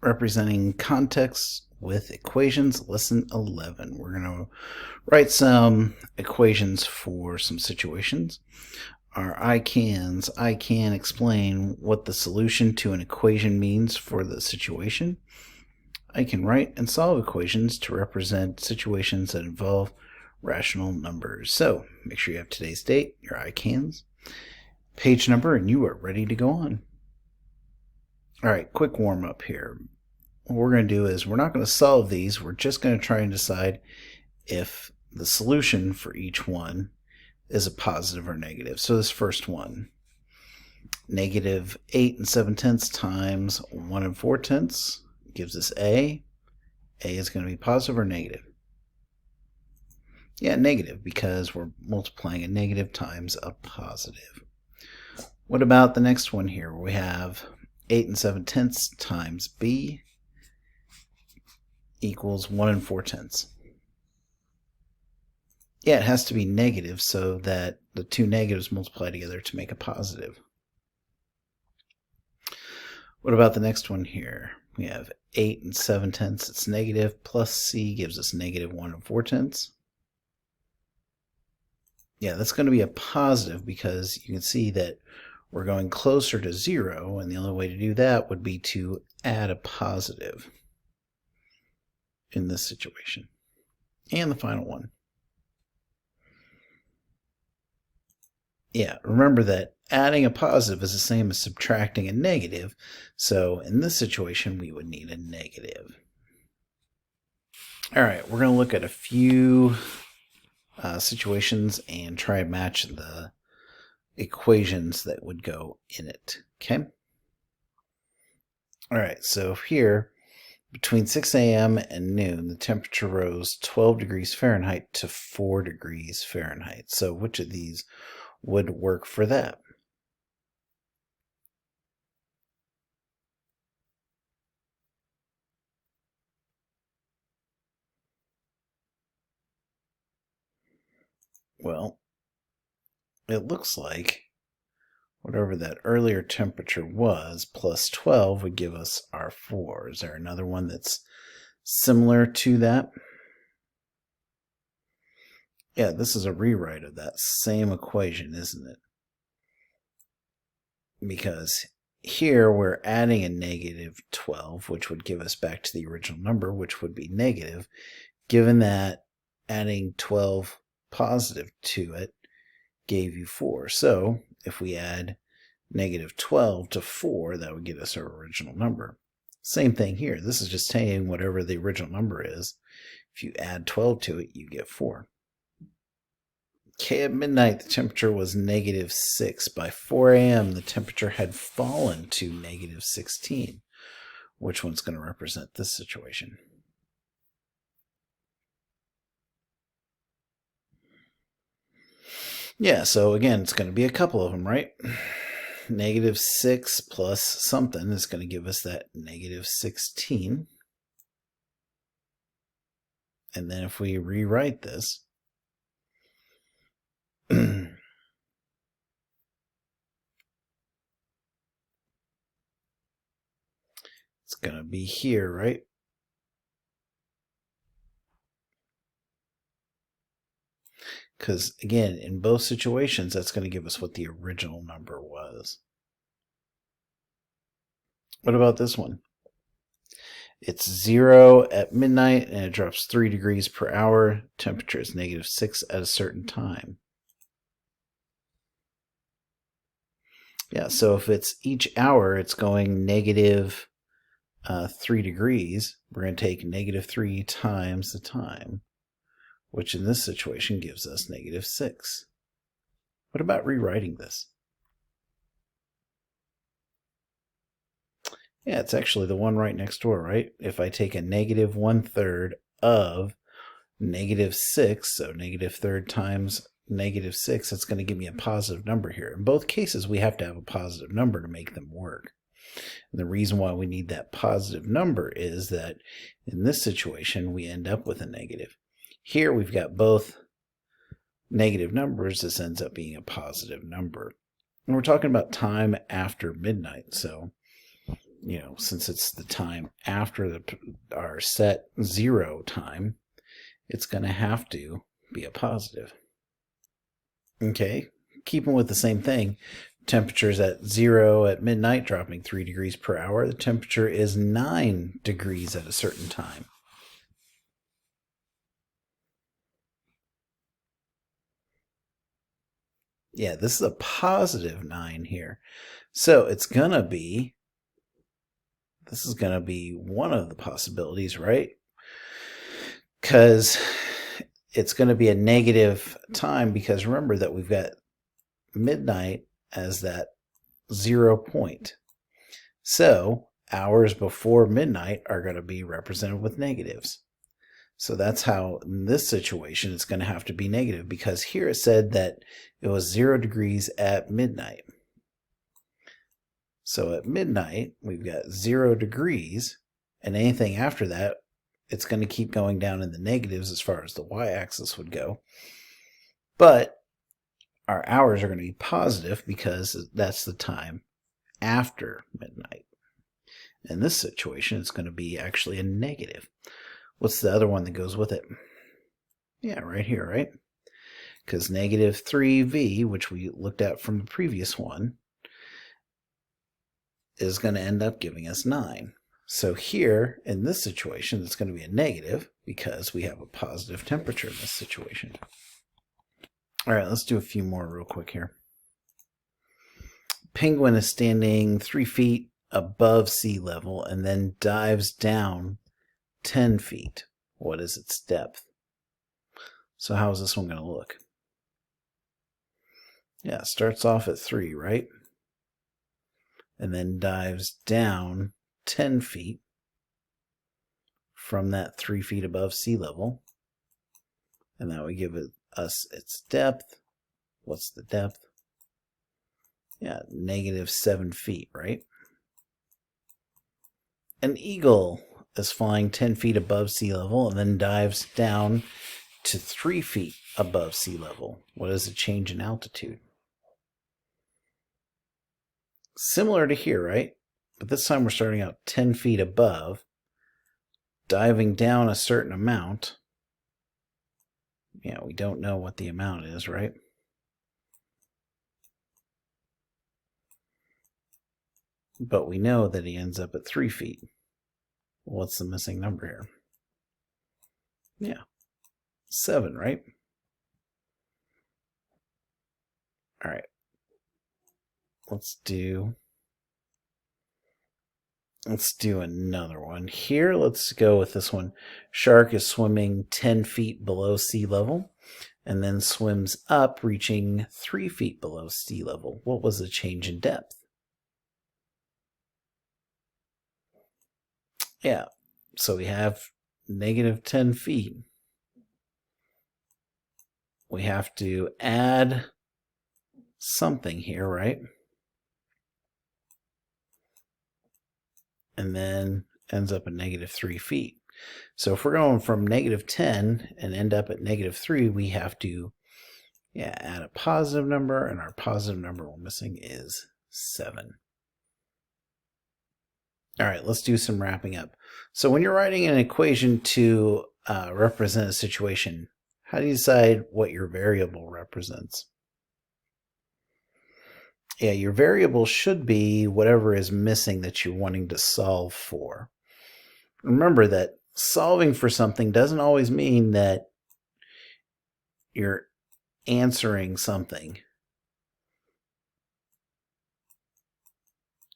representing context with equations, lesson 11. We're going to write some equations for some situations. Our I can explain what the solution to an equation means for the situation. I can write and solve equations to represent situations that involve rational numbers. So make sure you have today's date, your I cans, page number, and you are ready to go on. All right, quick warm up here. What we're going to do is we're not going to solve these. We're just going to try and decide if the solution for each one is a positive or negative. So this first one, negative 8 7/10 times 1 4/10 gives us A. A is going to be positive or negative? Yeah, negative, because we're multiplying a negative times a positive. What about the next one here? We have 8 7/10 times B equals 1 4/10. Yeah, it has to be negative so that the two negatives multiply together to make a positive. What about the next one here? We have 8 7/10, it's negative, plus C gives us negative 1 4/10. Yeah, that's going to be a positive because you can see that we're going closer to 0, and the only way to do that would be to add a positive in this situation. And the final one. Yeah, remember that adding a positive is the same as subtracting a negative, so in this situation we would need a negative. All right, we're going to look at a few situations and try and match the equations that would go in it. Okay? All right, so here, between 6 a.m. and noon, the temperature rose 12 degrees Fahrenheit to 4 degrees Fahrenheit. So which of these would work for that? Well, it looks like whatever that earlier temperature was plus 12 would give us our 4. Is there another one that's similar to that? Yeah, this is a rewrite of that same equation, isn't it? Because here we're adding a negative 12, which would give us back to the original number, which would be negative, given that adding 12 positive to it gave you 4. So if we add negative 12 to 4, that would get us our original number. Same thing here. This is just taking whatever the original number is. If you add 12 to it, you get 4. Okay, at midnight, the temperature was negative 6. By 4 a.m., the temperature had fallen to negative 16. Which one's going to represent this situation? Yeah, so again, it's going to be a couple of them, right? Negative 6 plus something is going to give us that negative 16. And then if we rewrite this, it's going to be here, right? Because, again, in both situations, that's going to give us what the original number was. What about this one? It's 0 at midnight, and it drops 3 degrees per hour. Temperature is negative 6 at a certain time. Yeah, so if it's each hour, it's going negative 3 degrees. We're going to take negative 3 times the time, which in this situation gives us negative 6. What about rewriting this? Yeah, it's actually the one right next door, right? If I take a negative 1/3 of negative 6, so negative third times negative 6, it's going to give me a positive number here. In both cases, we have to have a positive number to make them work. And the reason why we need that positive number is that in this situation, we end up with a negative. Here, we've got both negative numbers. This ends up being a positive number. And we're talking about time after midnight, so since it's the time after our set 0 time, it's going to have to be a positive. Okay, keeping with the same thing, temperature's at 0 at midnight, dropping 3 degrees per hour. The temperature is 9 degrees at a certain time. Yeah, this is a positive 9 here. So it's going to be, this is going to be one of the possibilities, right? Because it's going to be a negative time, because remember that we've got midnight as that 0 point. So hours before midnight are going to be represented with negatives. So that's how, in this situation, it's going to have to be negative, because here it said that it was 0 degrees at midnight. So at midnight, we've got 0 degrees, and anything after that, it's going to keep going down in the negatives as far as the y-axis would go. But our hours are going to be positive because that's the time after midnight. In this situation, it's going to be actually a negative. What's the other one that goes with it? Yeah, right here, right? Because negative 3v, which we looked at from the previous one, is going to end up giving us 9. So here, in this situation, it's going to be a negative because we have a positive temperature in this situation. All right, let's do a few more real quick here. Penguin is standing 3 feet above sea level and then dives down 10 feet. What is its depth? So how is this one going to look? Yeah, it starts off at 3, right? And then dives down 10 feet from that 3 feet above sea level. And that would give us its depth. What's the depth? Yeah, negative 7 feet, right? An eagle is flying 10 feet above sea level and then dives down to 3 feet above sea level. What is the change in altitude? Similar to here, right? But this time we're starting out 10 feet above, diving down a certain amount. Yeah, we don't know what the amount is, right? But we know that he ends up at 3 feet. What's the missing number here? Yeah, 7, right? All right. Let's do another one here. Let's go with this one. Shark is swimming 10 feet below sea level and then swims up, reaching 3 feet below sea level. What was the change in depth? Yeah, so we have negative 10 feet. We have to add something here, right? And then ends up at negative 3 feet. So if we're going from negative 10 and end up at negative 3, we have to add a positive number, and our positive number we're missing is 7. All right, let's do some wrapping up. So when you're writing an equation to represent a situation, how do you decide what your variable represents? Yeah, your variable should be whatever is missing that you're wanting to solve for. Remember that solving for something doesn't always mean that you're answering something.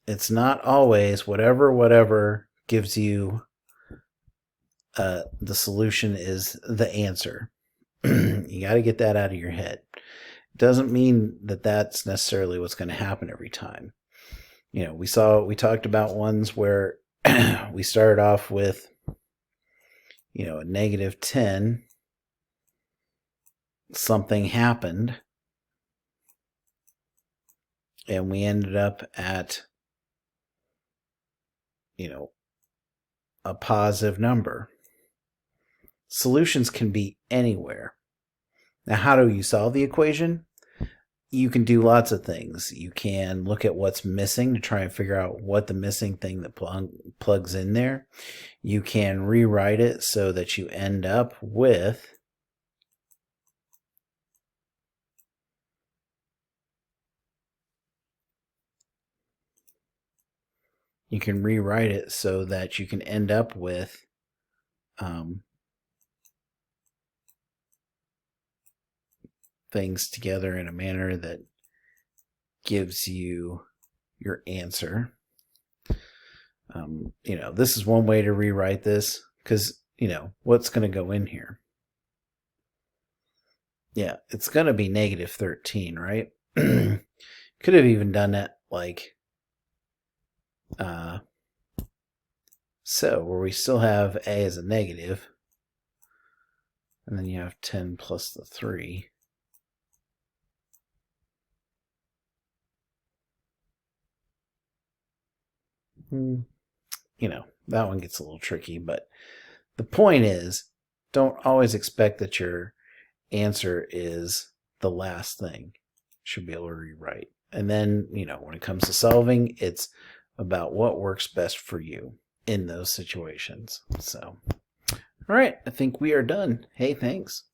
It's not always whatever gives you the solution is the answer. You got to get that out of your head. It doesn't mean that that's necessarily what's going to happen every time. We talked about ones where we started off with, a negative 10. Something happened, and we ended up at, a positive number. Solutions can be anywhere. Now, how do you solve the equation? you can do lots of things. You can look at what's missing to try and figure out what the missing thing that plugs in there. You can rewrite it so that you end up with end up with things together in a manner that gives you your answer. This is one way to rewrite this, because, what's going to go in here? Yeah, it's going to be negative 13, right? Could have even done that like so, where we still have a as a negative, and then you have 10 plus the 3. That one gets a little tricky, but the point is, don't always expect that your answer is the last thing. You should be able to rewrite. And then, when it comes to solving, it's about what works best for you in those situations. So, all right, I think we are done. Hey, thanks.